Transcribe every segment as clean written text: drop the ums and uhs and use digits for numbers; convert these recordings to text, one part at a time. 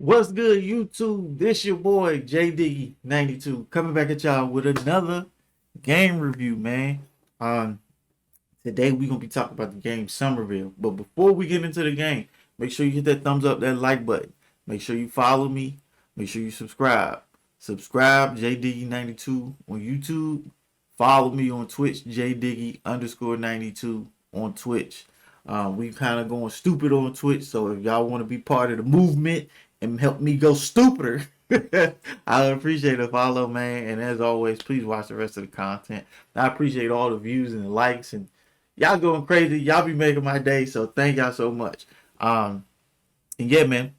What's good, YouTube? This your boy JD92 coming back at y'all with another game review, man. Um, Today we gonna be talking about the game Somerville. But before we get into the game, make sure you hit that thumbs up, that like button. Make sure you follow me. Make sure you subscribe. Subscribe JD92 on YouTube. Follow me on Twitch, JDiggy_92 on Twitch. We kind of going stupid on Twitch, so if y'all want to be part of the movement and help me go stupider, I would appreciate a follow, man. And as always, please watch the rest of the content. I appreciate all the views and the likes, and y'all going crazy. Y'all be making my day, so thank y'all so much. And yeah, man,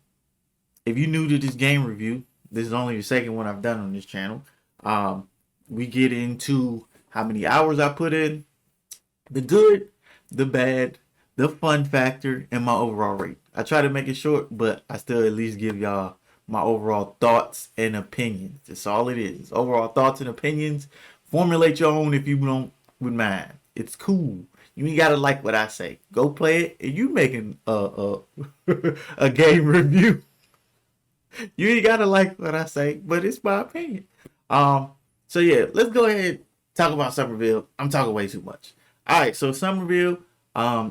if you're new to this game review, this is only the second one I've done on this channel. We get into how many hours I put in, the good, the bad, the fun factor, and my overall rate. I try to make it short, but I still at least give y'all my overall thoughts and opinions. That's all it is. It's overall thoughts and opinions. Formulate your own if you don't with mine. It's cool. You ain't gotta like what I say. Go play it, and you making a game review. You ain't gotta like what I say, but it's my opinion. So yeah, let's go ahead and talk about Somerville. I'm talking way too much. All right, so Somerville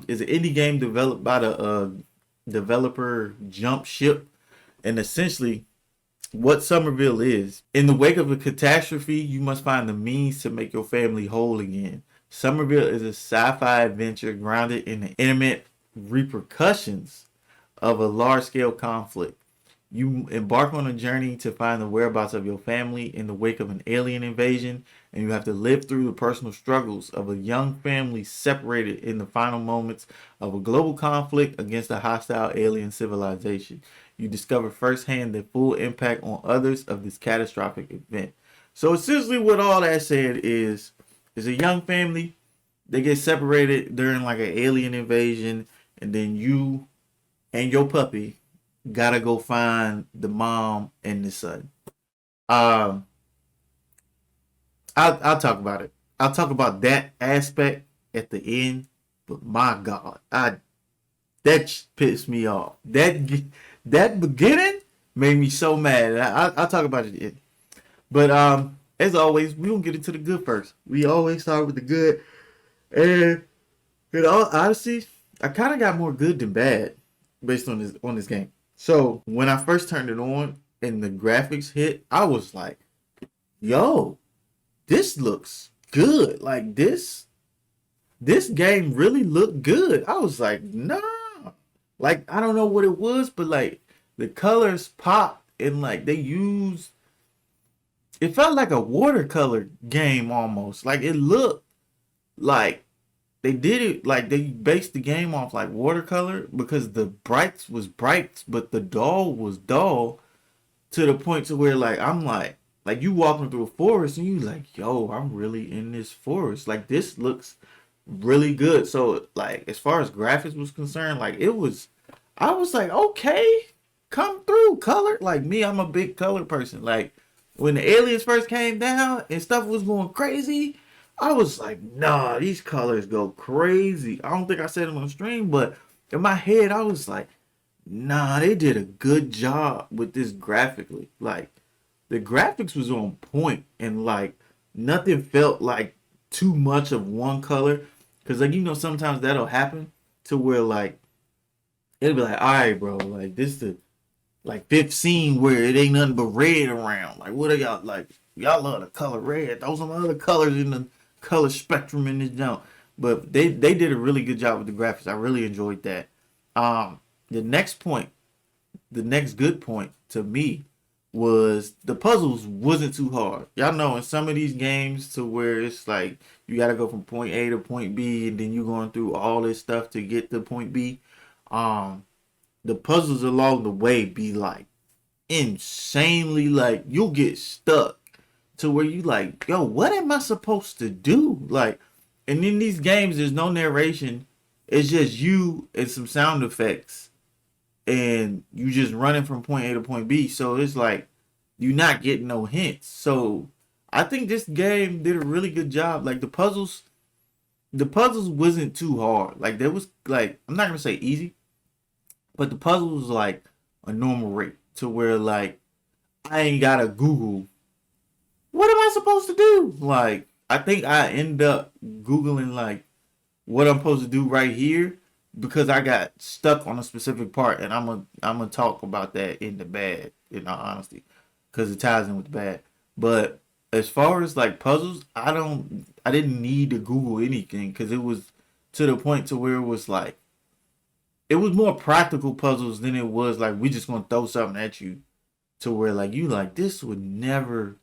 is an indie game developed by the developer Jump Ship, and essentially what Somerville is. In the wake of a catastrophe, you must find the means to make your family whole again. Somerville is a sci-fi adventure grounded in the intimate repercussions of a large-scale conflict. You embark on a journey to find the whereabouts of your family in the wake of an alien invasion, and you have to live through the personal struggles of a young family separated in the final moments of a global conflict against a hostile alien civilization. You discover firsthand the full impact on others of this catastrophic event. So essentially what all that said is a young family, they get separated during like an alien invasion, and then you and your puppy gotta go find the mom and the son. Um, I'll talk about it. I'll talk about that aspect at the end. But my God, that pissed me off. That beginning made me so mad. I'll talk about it again. But as always, we gonna get into the good first. We always start with the good, and in all honesty, I kind of got more good than bad based on this game. So when I first turned it on and the graphics hit, I was like, "Yo, this looks good. Like this game really looked good." I was like, "Nah." Like I don't know what it was, but like the colors popped and like they used it felt like a watercolor game almost. Like it looked like they did it like they based the game off like watercolor because the brights was bright, but the dull was dull to the point to where like you walking through a forest and you like, yo, I'm really in this forest. Like this looks really good. So like as far as graphics was concerned, like I was like, okay, come through color. Like me, I'm a big color person. Like when the aliens first came down and stuff was going crazy, I was like, nah, these colors go crazy. I don't think I said it on stream, but in my head, I was like, nah, they did a good job with this graphically. Like the graphics was on point and like nothing felt like too much of one color. Cause like sometimes that'll happen to where like it'll be like, all right, bro, like this the like fifth scene where it ain't nothing but red around. Like what are y'all like? Y'all love the color red. Those are some other colors in the color spectrum in this jump. But they did a really good job with the graphics. I really enjoyed that. The next point, the next good point to me was the puzzles wasn't too hard. Y'all know in some of these games to where it's like you gotta go from point A to point B and then you're going through all this stuff to get to point B. Um the puzzles along the way be like insanely like you'll get stuck to where you like, yo, what am I supposed to do? Like, and in these games, there's no narration. It's just you and some sound effects, and you just running from point A to point B. So it's like you're not getting no hints. So I think this game did a really good job. Like the puzzles wasn't too hard. Like I'm not gonna say easy, but the puzzle was like a normal rate. to where like I ain't gotta Google what am I supposed to do? Like I think I end up Googling like what I'm supposed to do right here because I got stuck on a specific part, and I'm gonna talk about that in the bad, in all honesty, because it ties in with the bad. But as far as like puzzles, I didn't need to Google anything because it was to the point to where it was like it was more practical puzzles than it was like we just gonna throw something at you to where like you like this would never,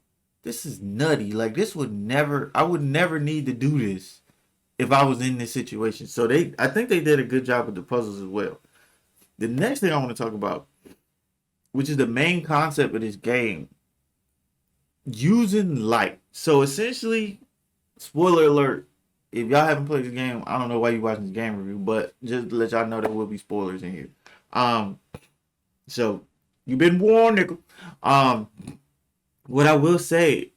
this is nutty, like this would never, I would never need to do this if I was in this situation. So I think they did a good job with the puzzles as well. The next thing I want to talk about, which is the main concept of this game, using light. So essentially, spoiler alert, if y'all haven't played this game, I don't know why you watching this game review, but just to let y'all know there will be spoilers in here. Um, so you've been warned, nickel. Um, what I will say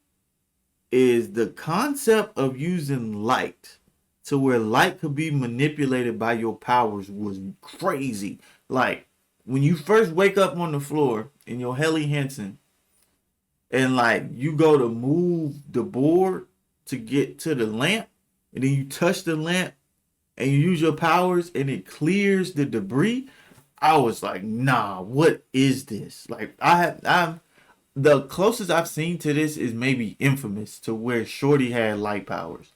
is the concept of using light to where light could be manipulated by your powers was crazy. Like when you first wake up on the floor in your Helly Hansen and like you go to move the board to get to the lamp and then you touch the lamp and you use your powers and it clears the debris. I was like, nah, what is this? Like I'm the closest I've seen to this is maybe Infamous to where Shorty had light powers.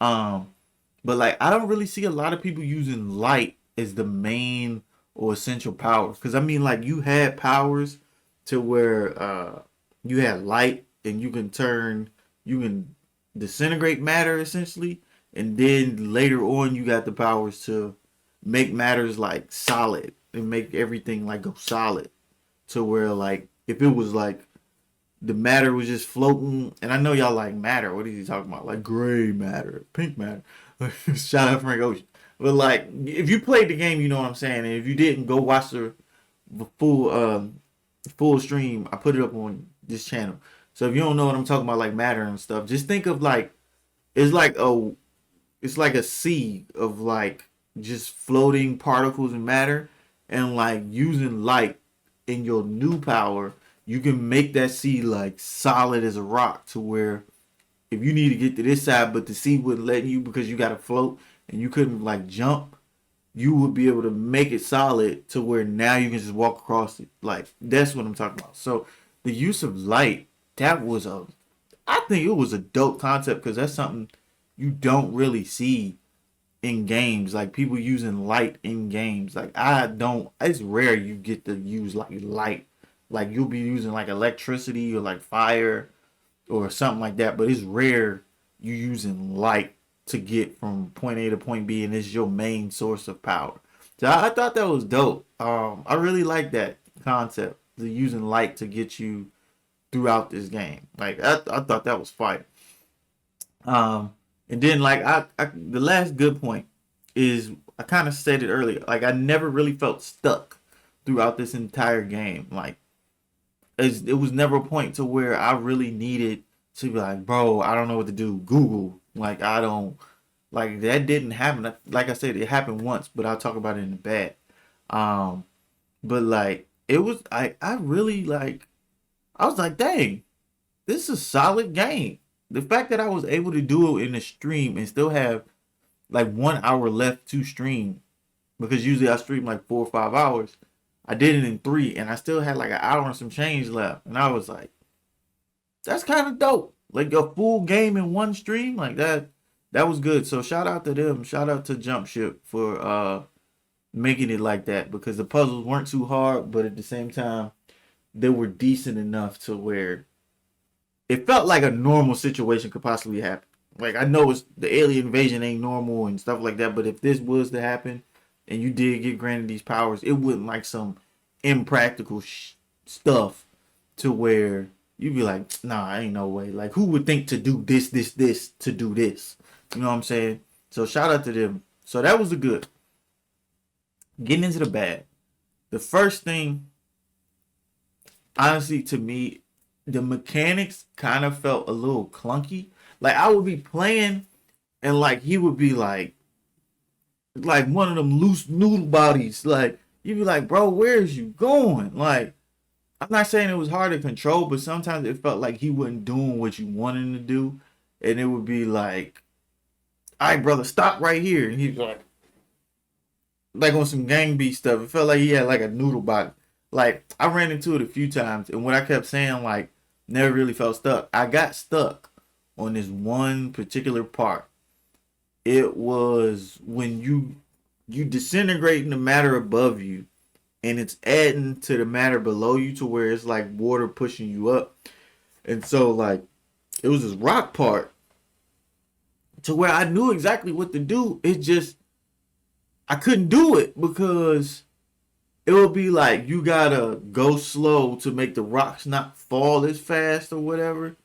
Um but like I don't really see a lot of people using light as the main or essential power. Cause I mean like you had powers to where you had light and you can disintegrate matter essentially. And then later on you got the powers to make matters like solid and make everything like go solid. To where like if it was like the matter was just floating, and I know y'all like matter. What is he talking about? Like gray matter, pink matter. Shout out Frank Ocean. But like, if you played the game, you know what I'm saying. And if you didn't, go watch the full full stream. I put it up on this channel. So if you don't know what I'm talking about, like matter and stuff, just think of like it's like a it's like a sea of like just floating particles and matter, and like using light in your new power, you can make that sea like solid as a rock to where if you need to get to this side, but the sea wouldn't let you because you got to float and you couldn't like jump, you would be able to make it solid to where now you can just walk across it. Like that's what I'm talking about. So the use of light, that was I think it was a dope concept because that's something you don't really see in games. Like people using light in games. Like I don't. It's rare you get to use like light. Like you'll be using like electricity or like fire or something like that, but it's rare you using light to get from point A to point B, and it's your main source of power. So I thought that was dope. I really like that concept, the using light to get you throughout this game. Like I thought that was fire. Um, and then like the last good point is I kind of said it earlier. Like I never really felt stuck throughout this entire game. Like it was never a point to where I really needed to be like, bro, I don't know what to do. Google. Like I don't like that didn't happen. Like I said, it happened once, but I'll talk about it in the bad. Um, but like it was I really like I was like, dang, this is a solid game. The fact that I was able to do it in the stream and still have like 1 hour left to stream because usually I stream like 4 or 5 hours. I did it in 3 and I still had like an hour and some change left. And I was like, that's kind of dope. Like a full game in one stream like that. That was good. So shout out to them. Shout out to Jump Ship for making it like that because the puzzles weren't too hard, but at the same time, they were decent enough to where it felt like a normal situation could possibly happen. Like I know it's the alien invasion ain't normal and stuff like that, but if this was to happen and you did get granted these powers, it wouldn't like some impractical stuff to where you'd be like, nah, ain't no way. Like who would think to do this to do this? You know what I'm saying? So shout out to them. So that was the good. Getting into the bad. The first thing, honestly, to me, the mechanics kind of felt a little clunky. Like I would be playing and like he would be like one of them loose noodle bodies. Like you'd be like, bro, where is you going? Like I'm not saying it was hard to control, but sometimes it felt like he wasn't doing what you wanted him to do, and it would be like, "All right, brother, stop right here," and he's like on some gang beat stuff. It felt like he had like a noodle body. Like I ran into it a few times, and what I kept saying like never really felt stuck. I got stuck on this one particular part. It was when you disintegrating the matter above you, and it's adding to the matter below you to where it's like water pushing you up. And so like it was this rock part to where I knew exactly what to do. It just I couldn't do it because it would be like you gotta go slow to make the rocks not fall as fast or whatever,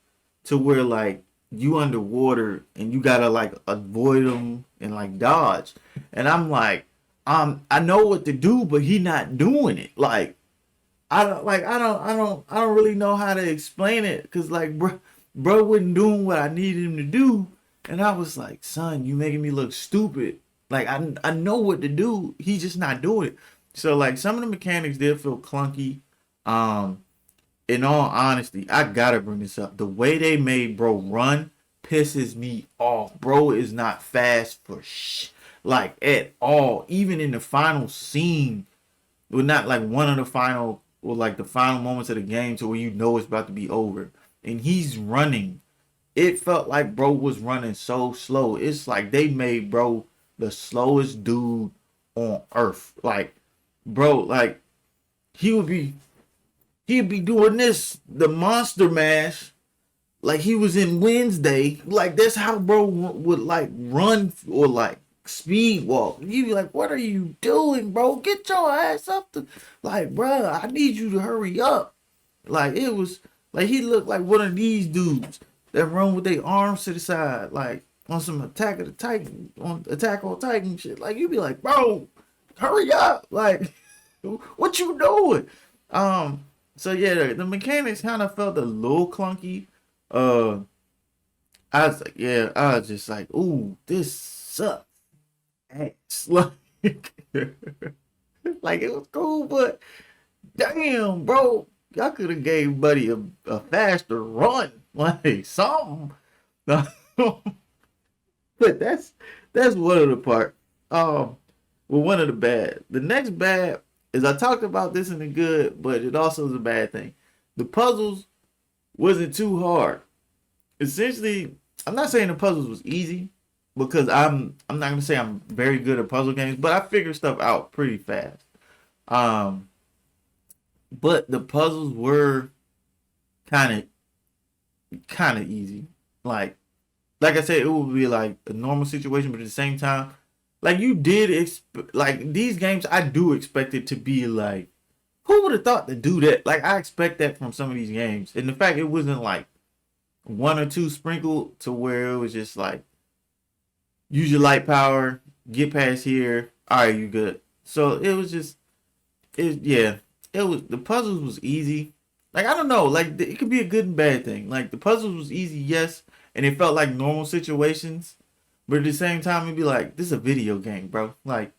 to where like you underwater and you gotta like avoid them and like dodge. And I'm like, I know what to do, but he not doing it. Like I don't really know how to explain it because like bro wasn't doing what I needed him to do, and I was like, son, you making me look stupid. Like I know what to do, he's just not doing it. So like some of the mechanics did feel clunky. Um, in all honesty, I gotta bring this up. The way they made bro run pisses me off. Bro is not fast for like at all. Even in the final scene, well, not like one of the final or like the final moments of the game to where you know it's about to be over, and he's running. It felt like bro was running so slow. It's like they made bro the slowest dude on earth. Like bro, like he would be he'd be doing this, the monster mash, like he was in Wednesday. Like that's how bro would like run or like speed walk. You'd be like, what are you doing, bro? Get your ass up to like, bro, I need you to hurry up. Like it was like he looked like one of these dudes that run with their arms to the side, like on some Attack of the Titan, on Attack on Titan shit. Like you'd be like, bro, hurry up. Like what you doing? So yeah, the mechanics kind of felt a little clunky. Uh, I was like, yeah, I was just like, ooh, this sucks ass. Like it was cool, but damn, bro, y'all could have gave Buddy a faster run, like something. But that's one of the part. Well, one of the bad. The next bad is I talked about this in the good, but it also is a bad thing. The puzzles wasn't too hard. Essentially, I'm not saying the puzzles was easy because I'm not gonna say I'm very good at puzzle games, but I figure stuff out pretty fast. Um, but the puzzles were kind of easy. Like I said, it would be like a normal situation, but at the same time, like you did like these games, I do expect it to be like, who would have thought to do that? Like I expect that from some of these games, and the fact it wasn't like one or two sprinkled to where it was just like use your light power, get past here, all right, you good. So it was just yeah, it was the puzzles was easy. Like I don't know, like it could be a good and bad thing. Like the puzzles was easy, yes, and it felt like normal situations, but at the same time it'd be like this is a video game, bro. Like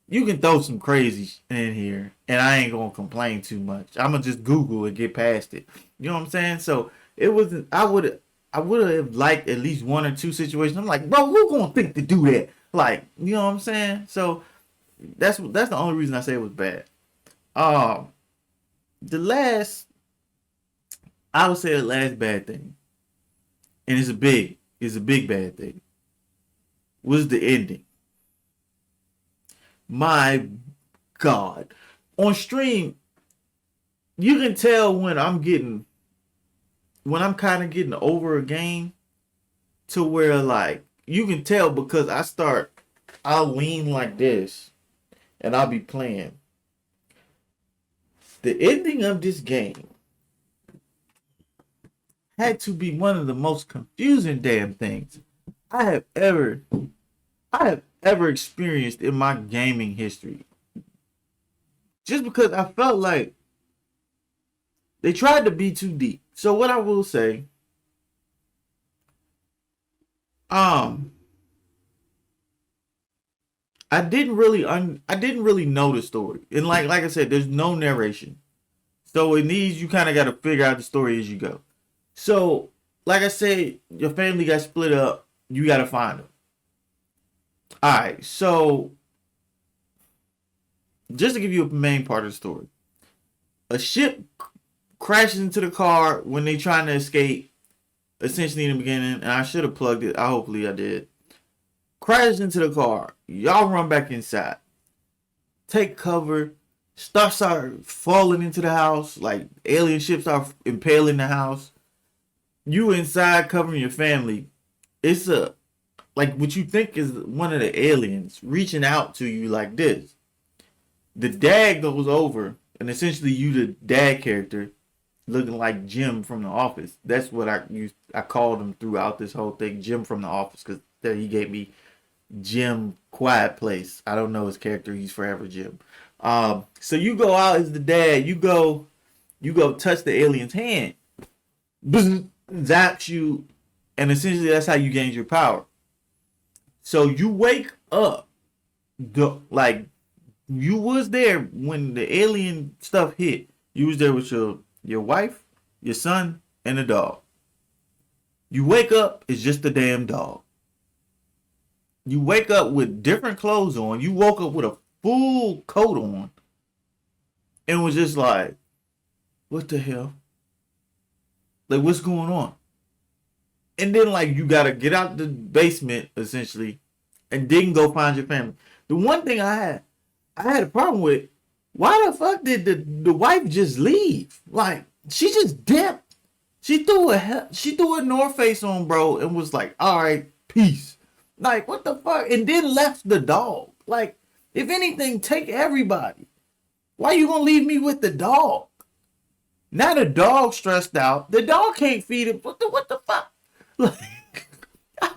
you can throw some crazy in here, and I ain't gonna complain too much. I'm gonna just Google and get past it. You know what I'm saying? So it wasn't. I would have liked at least one or two situations. I'm like, bro, who gonna think to do that? Like, you know what I'm saying? So that's the only reason I say it was bad. Um, the last I would say the last bad thing, and it's a big bad thing, was the ending. My God, on stream you can tell when I'm kind of getting over a game to where like you can tell because I'll lean like this and I'll be playing. The ending of this game had to be one of the most confusing damn things I have ever I have ever experienced in my gaming history. Just because I felt like they tried to be too deep. So what I will say, um, I didn't really know the story, and like I said, there's no narration. So in these, you kind of got to figure out the story as you go. So, like I said, your family got split up. You got to find them. All right. So, just to give you a main part of the story, a ship crashes into the car when they trying to escape. Essentially, in the beginning, and I should have plugged it. Hopefully, I did. Crashes into the car. Y'all run back inside. Take cover. Stuff start falling into the house. Like alien ships are impaling the house. You inside covering your family. It's a like what you think is one of the aliens reaching out to you like this. The dad goes over, and essentially you the dad character, looking like Jim from The Office. That's what I used. I called him throughout this whole thing, Jim from The Office, because he gave me Jim Quiet Place. I don't know his character. He's forever Jim. So you go out as the dad. You go touch the alien's hand. Zaps you, and essentially that's how you gain your power. So you wake up, like you was there when the alien stuff hit. You was there with your wife, your son, and the dog. You wake up, it's just the damn dog. You wake up with different clothes on. You woke up with a full coat on, and was just like, what the hell? Like, what's going on? And then, like, you gotta get out the basement, essentially, and then go find your family. The one thing I had a problem with, why the fuck did the wife just leave? Like, she just dipped. She threw a North Face on, bro, and was like, all right, peace. Like, what the fuck? And then left the dog. Like, if anything, take everybody. Why you gonna leave me with the dog? Now the dog stressed out. The dog can't feed him. What the fuck? Like, I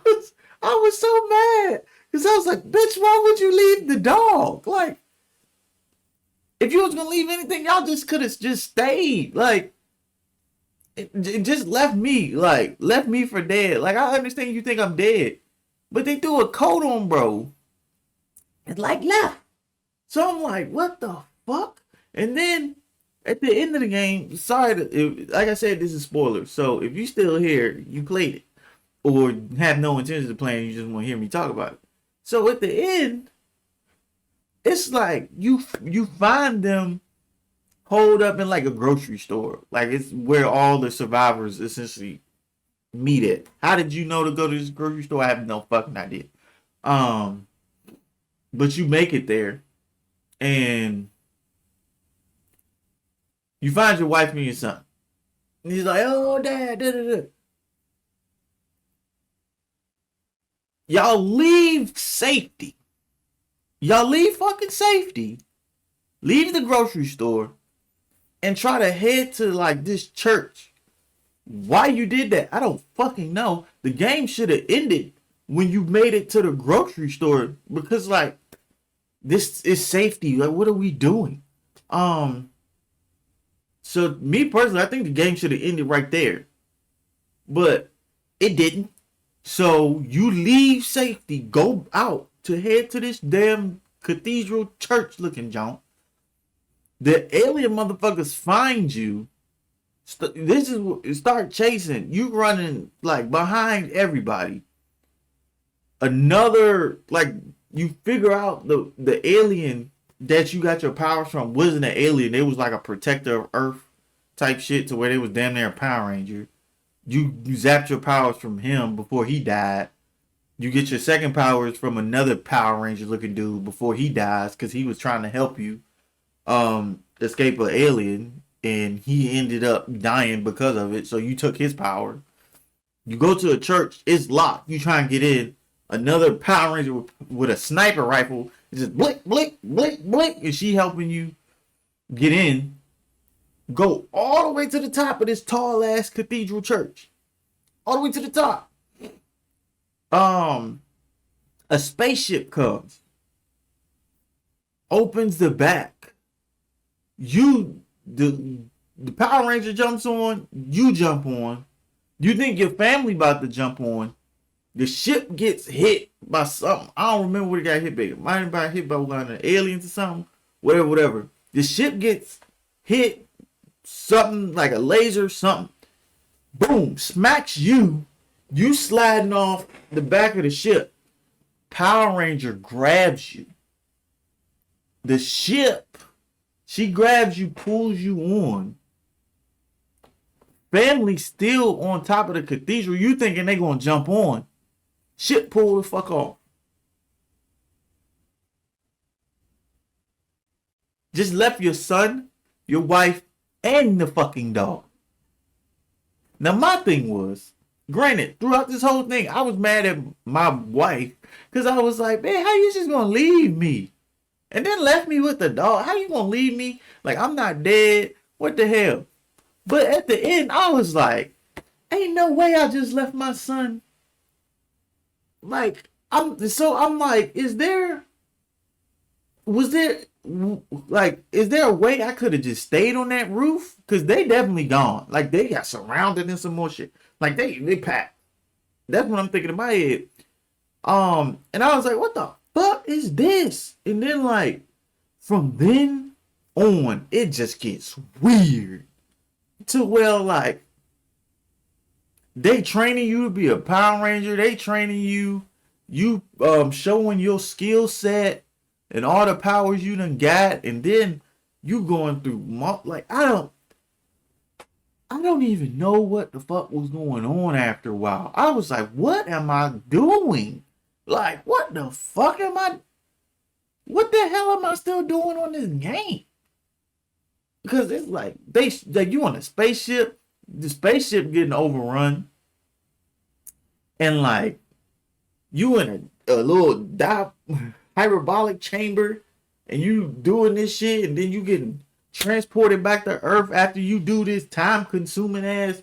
was so mad. Because I was like, bitch, why would you leave the dog? Like, if you was gonna leave anything, y'all just could have just stayed. Like, it just left me for dead. Like, I understand you think I'm dead. But they threw a coat on, bro. And like left. So I'm like, what the fuck? And then at the end of the game, sorry, like I said, this is spoilers. So if you still here, you played it. Or have no intention of playing, you just want to hear me talk about it. So at the end, it's like you find them holed up in like a grocery store. Like it's where all the survivors essentially meet at. How did you know to go to this grocery store? I have no fucking idea. But you make it there, and you find your wife and your son. And he's like, "Oh, dad, da da da." Y'all leave safety. Y'all leave fucking safety. Leave the grocery store and try to head to like this church. Why you did that, I don't fucking know. The game should have ended when you made it to the grocery store, because like this is safety. Like, what are we doing? So me personally, I think the game should have ended right there, but it didn't. So you leave safety, go out to head to this damn cathedral church looking junk. The alien motherfuckers find you. This is start chasing you, running like behind everybody. Another, like, you figure out the alien that you got your powers from wasn't an alien. It was like a protector of Earth type shit, to where they was damn near a Power Ranger. You zapped your powers from him before he died. You get your second powers from another Power Ranger looking dude before he dies, because he was trying to help you escape an alien, and he ended up dying because of it. So you took his power. You go to a church, it's locked. You try and get in. Another Power Ranger with a sniper rifle, it's just blink, blink, blink, blink, and she helping you get in. Go all the way to the top of this tall ass cathedral church. All the way to the top. A spaceship comes. Opens the back. The Power Ranger jumps on, you jump on. You think your family about to jump on. The ship gets hit by something. I don't remember what it got hit by. It might have been hit by one of the aliens or something. Whatever. The ship gets hit something like a laser, something, boom, smacks you. You sliding off the back of the ship. Power Ranger grabs you. The ship, she grabs you, pulls you on. Family still on top of the cathedral. You thinking they gonna jump on. Ship pull the fuck off. Just left your son, your wife, and the fucking dog. Now my thing was, granted, throughout this whole thing, I was mad at my wife because I was like, man, how you just gonna leave me? And then left me with the dog. How you gonna leave me? Like, I'm not dead. What the hell? But at the end, I was like, ain't no way I just left my son. Like, I'm like, is there a way I could have just stayed on that roof? Cause they definitely gone. Like, they got surrounded in some more shit. Like, they packed. That's what I'm thinking in my head. And I was like, what the fuck is this? And then, like, from then on, it just gets weird. To where, like, they training you to be a Power Ranger. They training you. You showing your skill set and all the powers you done got. And then you going through, like, I don't even know what the fuck was going on after a while. I was like, what am I doing? Like, what the fuck am I? What the hell am I still doing on this game? Because it's like, you on a spaceship, the spaceship getting overrun. And like, you in a little hyperbolic chamber and you doing this shit, and then you getting transported back to Earth after you do this time consuming ass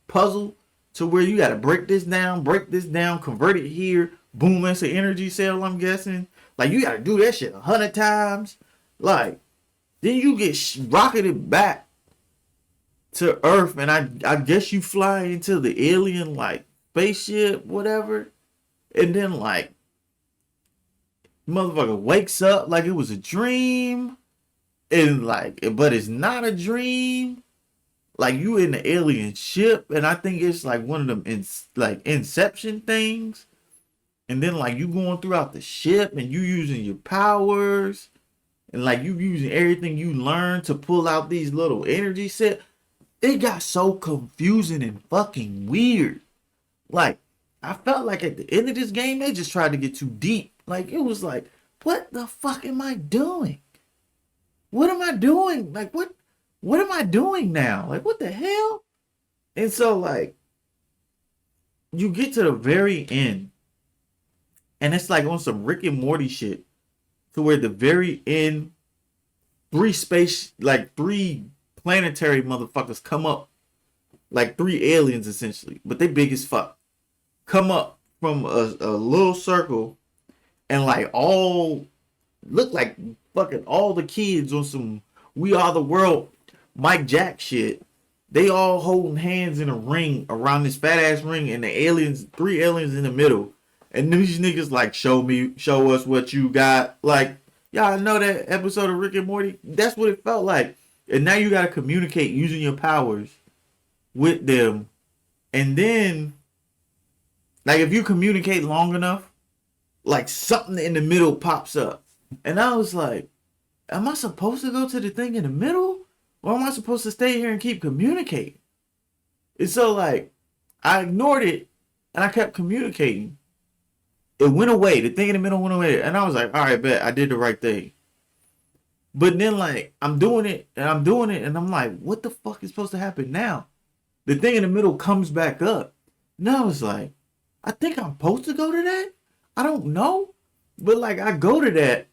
puzzle to where you gotta break this down, convert it here, boom, that's an energy cell, I'm guessing. Like, you gotta do that shit 100 times. Like, then you get rocketed back to Earth, and I guess you fly into the alien, like, spaceship, whatever. And then, like, motherfucker wakes up like it was a dream. And, like, but it's not a dream. Like, you in the alien ship, and I think it's, like, one of them, Inception things. And then, like, you going throughout the ship, and you using your powers. And, like, you using everything you learned to pull out these little energy sets. It got so confusing and fucking weird. Like, I felt like at the end of this game, they just tried to get too deep. Like, it was like, what the fuck am I doing? What am I doing? Like, what am I doing now? Like, what the hell? And so, like, you get to the very end, and it's like on some Rick and Morty shit, to where the very end, three planetary motherfuckers come up, like 3 aliens essentially, but they big as fuck, come up from a little circle, and like all look like fucking all the kids on some We Are the World Mike Jack shit. They all holding hands in a ring around this fat ass ring, and the aliens, 3 aliens in the middle, and these niggas like, show us what you got. Like, y'all know that episode of Rick and Morty? That's what it felt like. And now you gotta communicate using your powers with them. And then, like, if you communicate long enough, like, something in the middle pops up. And I was like, am I supposed to go to the thing in the middle? Or am I supposed to stay here and keep communicating? And so, like, I ignored it, and I kept communicating. It went away. The thing in the middle went away. And I was like, all right, bet, I did the right thing. But then, like, I'm doing it, and I'm like, what the fuck is supposed to happen now? The thing in the middle comes back up. And I was like, I think I'm supposed to go to that? I don't know. But, like, I go to that,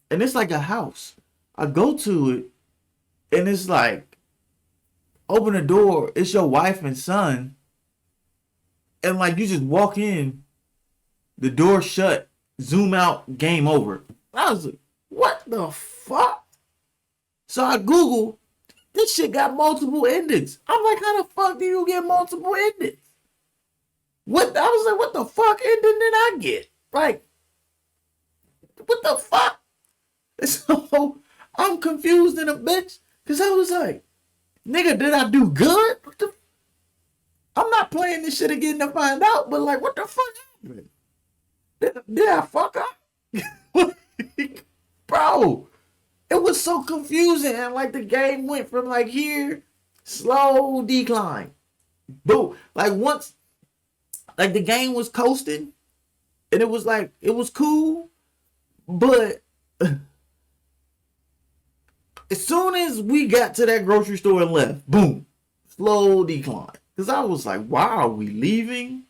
and it's like a house. I go to it, and it's like, open the door, it's your wife and son. And, like, you just walk in, the door shut, zoom out, game over. I was like, what the fuck? So I Google, this shit got multiple endings. I'm like, how the fuck do you get multiple endings? What? I was like, what the fuck ending did I get? Like, what the fuck? So I'm confused in a bitch, because I was like, Nigga, did I do good? I'm not playing this shit again to find out, but like, what the fuck happened? Did I fuck up? Bro, it was so confusing. And like the game went from like here, slow decline. Boom. Like once, like the game was coasting and it was like, it was cool. But as soon as we got to that grocery store and left, boom, slow decline. Because I was like, why are we leaving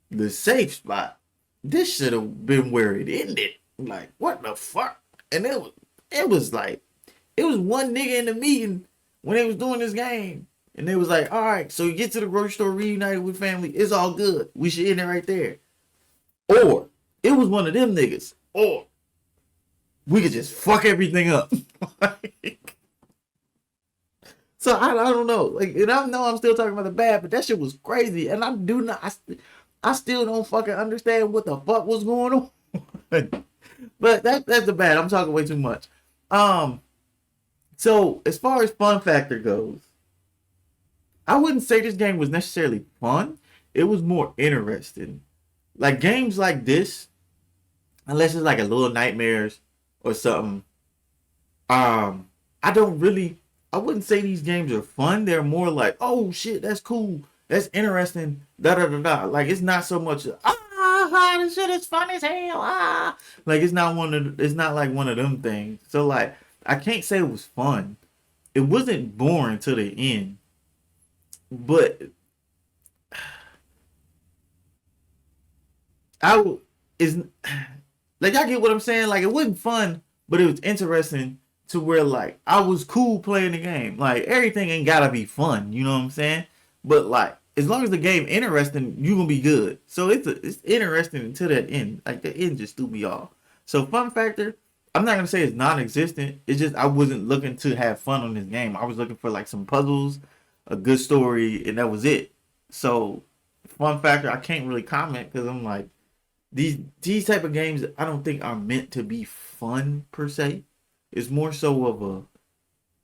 the safe spot? This should have been where it ended. Like, what the fuck? And it was like, it was one nigga in the meeting when they was doing this game. And they was like, all right, so you get to the grocery store, reunited with family. It's all good. We should end it right there. Or it was one of them niggas. Or we could just fuck everything up. Like, so I don't know. Like, and I know I'm still talking about the bad, but that shit was crazy. And I do not, I still don't fucking understand what the fuck was going on. But that's the bad. I'm talking way too much. So as far as fun factor goes, I wouldn't say this game was necessarily fun. It was more interesting. Like games like this, unless it's like a Little Nightmares or something, I wouldn't say these games are fun. They're more like, oh shit, that's cool, that's interesting, da da da da. Like it's not so much this shit is fun as hell. Like it's not like one of them things. So like I can't say it was fun. It wasn't boring to the end. But is like I get what I'm saying. Like it wasn't fun, but it was interesting to where like I was cool playing the game. Like everything ain't gotta be fun, you know what I'm saying? But like as long as the game interesting, you gonna be good. So it's interesting until that end. Like the end just threw me off. So fun factor, I'm not gonna say it's non-existent. It's just I wasn't looking to have fun on this game. I was looking for like some puzzles, a good story, and that was it. So fun factor, I can't really comment because I'm like these type of games I don't think are meant to be fun per se. It's more so of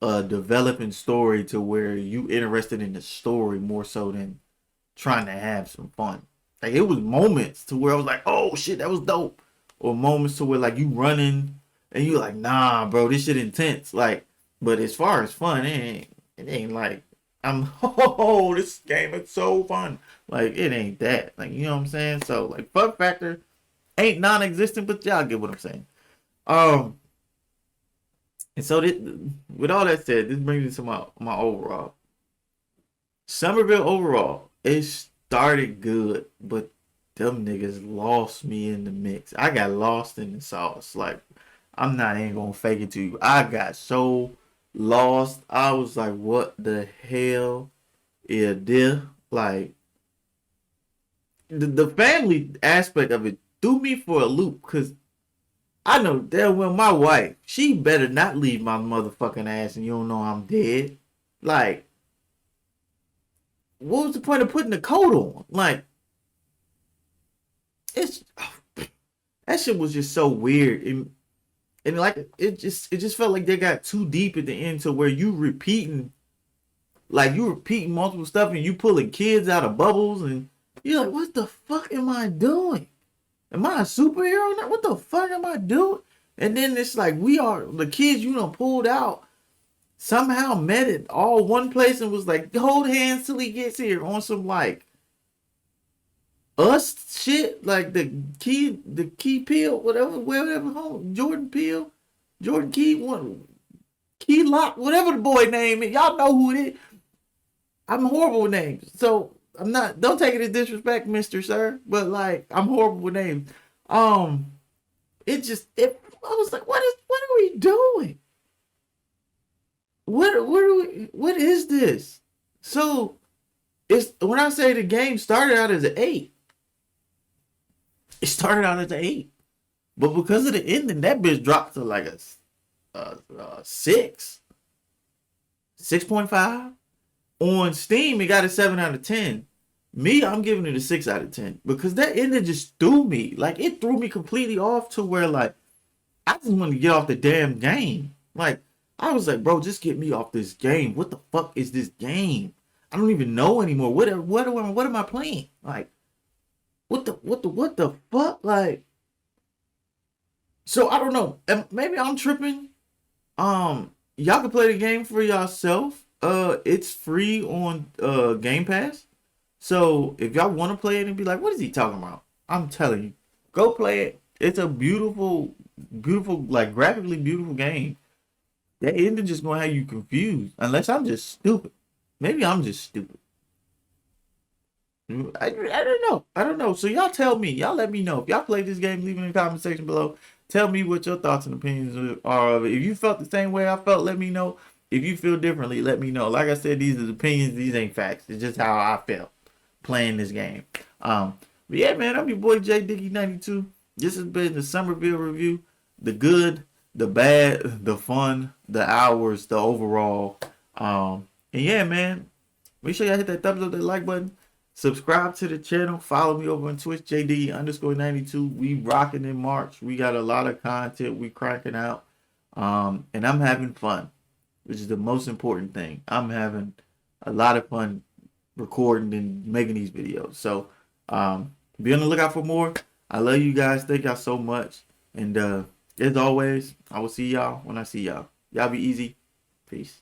a developing story to where you interested in the story more so than trying to have some fun. Like it was moments to where I was like, oh shit, that was dope. Or moments to where like you running and you like, nah, bro, this shit intense. Like, but as far as fun, it ain't like oh, this game is so fun. Like it ain't that. Like you know what I'm saying? So like fun factor ain't non-existent, but y'all get what I'm saying. And so with all that said, this brings me to my overall. Somerville overall, it started good, but them niggas lost me in the mix. I got lost in the sauce. Like, ain't gonna fake it to you. I got so lost. I was like, what the hell is this? Like, the family aspect of it threw me for a loop because I know damn well my wife, she better not leave my motherfucking ass and you don't know I'm dead. Like, what was the point of putting the coat on? Like, it's that shit was just so weird. And like it just felt like they got too deep at the end to where you repeating multiple stuff and you pulling kids out of bubbles and you're like, what the fuck am I doing? Am I a superhero now? What the fuck am I doing? And then it's like the kids you done pulled out somehow met it all one place and was like, hold hands till he gets here on some like us shit, like the key Peel, whatever home, Jordan Peel, Jordan Key, Key Lock, whatever the boy name is. Y'all know who it is. I'm horrible with names. So don't take it as disrespect, Mr. Sir, but like I'm horrible with names. I was like, what are we doing? What is this? So it's when I say the game started out as an 8, it started out as an 8, but because of the ending, that bitch dropped to like a 6, 6.5. On Steam, it got a 7 out of 10. Me, I'm giving it a 6 out of 10 because that ending just threw me. Like it threw me completely off to where like I just want to get off the damn game. Like I was like, bro, just get me off this game. What the fuck is this game? I don't even know anymore. What am I playing? Like, what the fuck? Like, so I don't know. Maybe I'm tripping. Y'all can play the game for yourself. It's free on Game Pass. So if y'all want to play it and be like, what is he talking about? I'm telling you, go play it. It's a beautiful, beautiful, like graphically beautiful game. That ending just gonna have you confused. Unless I'm just stupid. Maybe I'm just stupid. I don't know. I don't know. So y'all tell me. Y'all let me know. If y'all play this game, leave it in the comment section below. Tell me what your thoughts and opinions are of it. If you felt the same way I felt, let me know. If you feel differently, let me know. Like I said, these are opinions. These ain't facts. It's just how I felt playing this game. But yeah, man, I'm your boy J Diggy 92. This has been the Somerville review. The good, the bad, the fun, the hours, the overall. And yeah, man, make sure y'all hit that thumbs up, that like button. Subscribe to the channel. Follow me over on Twitch, JD_92. We rocking in March. We got a lot of content we cracking out. And I'm having fun, which is the most important thing. I'm having a lot of fun recording and making these videos. So be on the lookout for more. I love you guys. Thank y'all so much. And as always, I will see y'all when I see y'all. Y'all be easy. Peace.